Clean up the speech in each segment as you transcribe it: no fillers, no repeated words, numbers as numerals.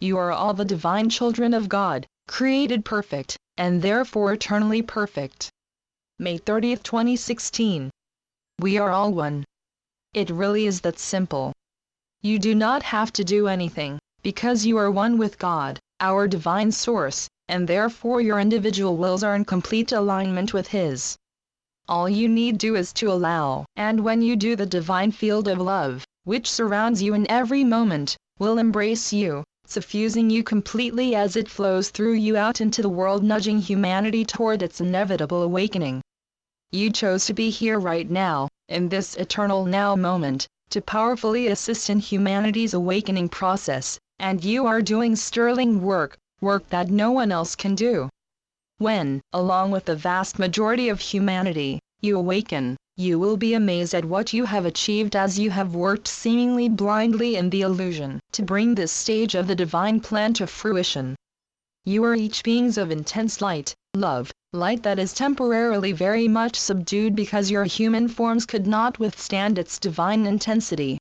You are all the divine children of God, created perfect, and therefore eternally perfect. May 30th, 2016. We are all one. It really is that simple. You do not have to do anything, because you are one with God, our divine source, and therefore your individual wills are in complete alignment with His. All you need do is to allow, and when you do, the divine field of love, which surrounds you in every moment, will embrace you, suffusing you completely as it flows through you out into the world, nudging humanity toward its inevitable awakening. You chose to be here right now, in this eternal now moment, to powerfully assist in humanity's awakening process, and you are doing sterling work that no one else can do. When, along with the vast majority of humanity, you awaken, you will be amazed at what you have achieved as you have worked seemingly blindly in the illusion to bring this stage of the divine plan to fruition. You are each beings of intense light, love, light that is temporarily very much subdued because your human forms could not withstand its divine intensity.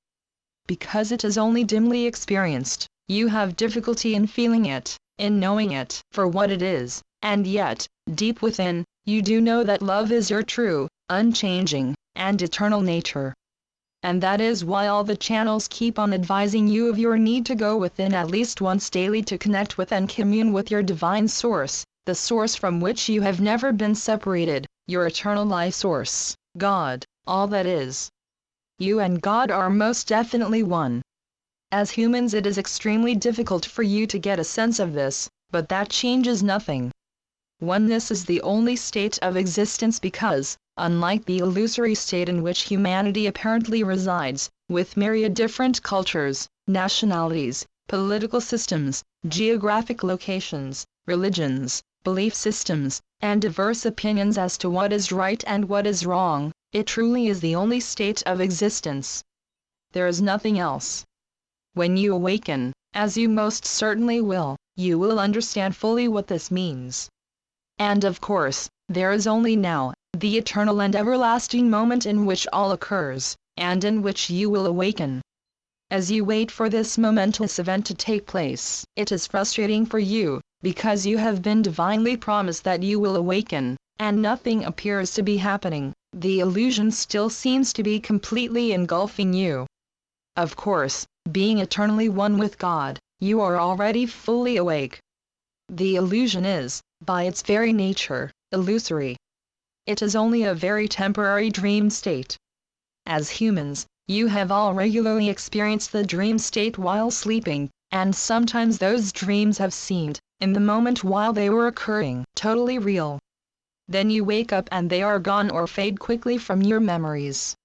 Because it is only dimly experienced, you have difficulty in feeling it, in knowing it for what it is, and yet, deep within, you do know that love is your true, unchanging, and eternal nature. And that is why all the channels keep on advising you of your need to go within at least once daily to connect with and commune with your divine source, the source from which you have never been separated, your eternal life source, God, all that is. You and God are most definitely one. As humans, it is extremely difficult for you to get a sense of this, but that changes nothing. Oneness is the only state of existence because, unlike the illusory state in which humanity apparently resides, with myriad different cultures, nationalities, political systems, geographic locations, religions, belief systems, and diverse opinions as to what is right and what is wrong, it truly is the only state of existence. There is nothing else. When you awaken, as you most certainly will, you will understand fully what this means. And of course, there is only now, the eternal and everlasting moment in which all occurs, and in which you will awaken. As you wait for this momentous event to take place, it is frustrating for you, because you have been divinely promised that you will awaken, and nothing appears to be happening. The illusion still seems to be completely engulfing you. Of course, being eternally one with God, you are already fully awake. The illusion is, by its very nature, illusory. It is only a very temporary dream state. As humans, you have all regularly experienced the dream state while sleeping, and sometimes those dreams have seemed, in the moment while they were occurring, totally real. Then you wake up and they are gone or fade quickly from your memories.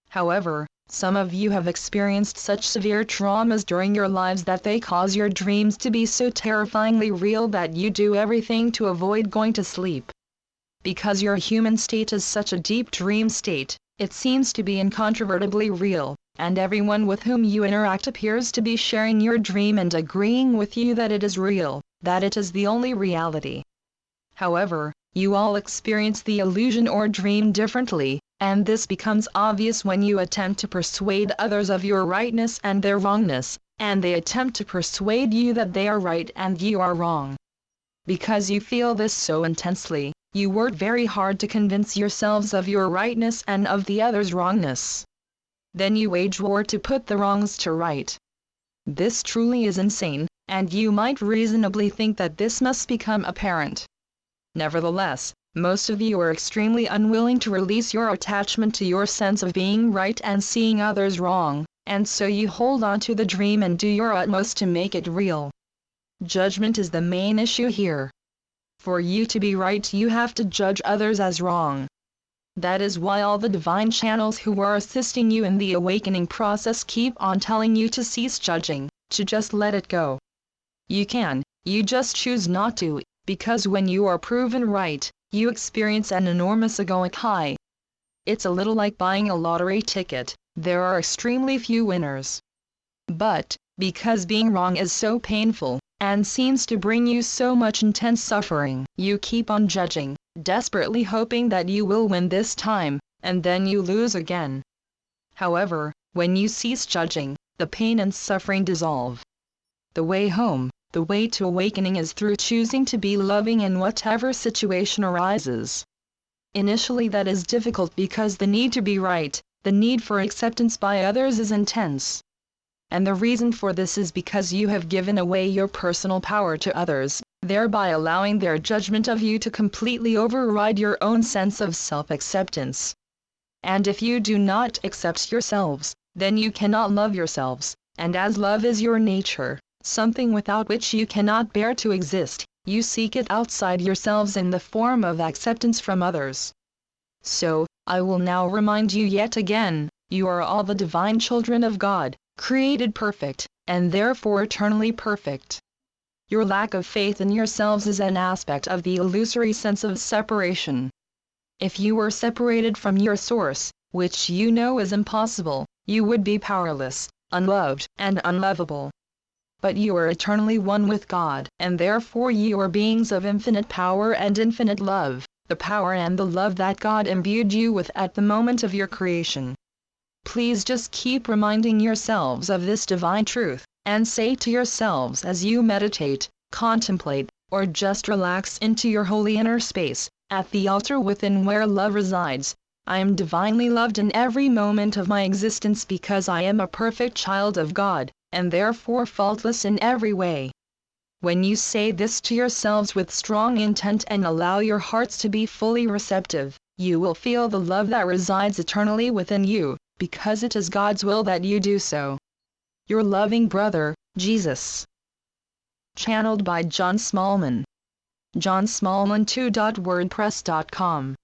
However, some of you have experienced such severe traumas during your lives that they cause your dreams to be so terrifyingly real that you do everything to avoid going to sleep. Because your human state is such a deep dream state, it seems to be incontrovertibly real, and everyone with whom you interact appears to be sharing your dream and agreeing with you that it is real, that it is the only reality. However, you all experience the illusion or dream differently, and this becomes obvious when you attempt to persuade others of your rightness and their wrongness, and they attempt to persuade you that they are right and you are wrong. Because you feel this so intensely, you work very hard to convince yourselves of your rightness and of the other's wrongness. Then you wage war to put the wrongs to right. This truly is insane, and you might reasonably think that this must become apparent. Nevertheless, most of you are extremely unwilling to release your attachment to your sense of being right and seeing others wrong, and so you hold on to the dream and do your utmost to make it real. Judgment is the main issue here. For you to be right, you have to judge others as wrong. That is why all the divine channels who are assisting you in the awakening process keep on telling you to cease judging, to just let it go. You just choose not to, because when you are proven right, you experience an enormous egoic high. It's a little like buying a lottery ticket, there are extremely few winners. But, because being wrong is so painful, and seems to bring you so much intense suffering, you keep on judging, desperately hoping that you will win this time, and then you lose again. However, when you cease judging, the pain and suffering dissolve. The way home, the way to awakening is through choosing to be loving in whatever situation arises. Initially that is difficult because the need to be right, the need for acceptance by others is intense. And the reason for this is because you have given away your personal power to others, thereby allowing their judgment of you to completely override your own sense of self-acceptance. And if you do not accept yourselves, then you cannot love yourselves, and as love is your nature, something without which you cannot bear to exist, you seek it outside yourselves in the form of acceptance from others. So, I will now remind you yet again, you are all the divine children of God, created perfect, and therefore eternally perfect. Your lack of faith in yourselves is an aspect of the illusory sense of separation. If you were separated from your source, which you know is impossible, you would be powerless, unloved, and unlovable. But you are eternally one with God, and therefore you are beings of infinite power and infinite love, the power and the love that God imbued you with at the moment of your creation. Please just keep reminding yourselves of this divine truth, and say to yourselves as you meditate, contemplate, or just relax into your holy inner space, at the altar within where love resides, I am divinely loved in every moment of my existence because I am a perfect child of God, and therefore faultless in every way. When you say this to yourselves with strong intent and allow your hearts to be fully receptive, you will feel the love that resides eternally within you, because it is God's will that you do so. Your loving brother, Jesus. Channeled by John Smallman. johnsmallman2.wordpress.com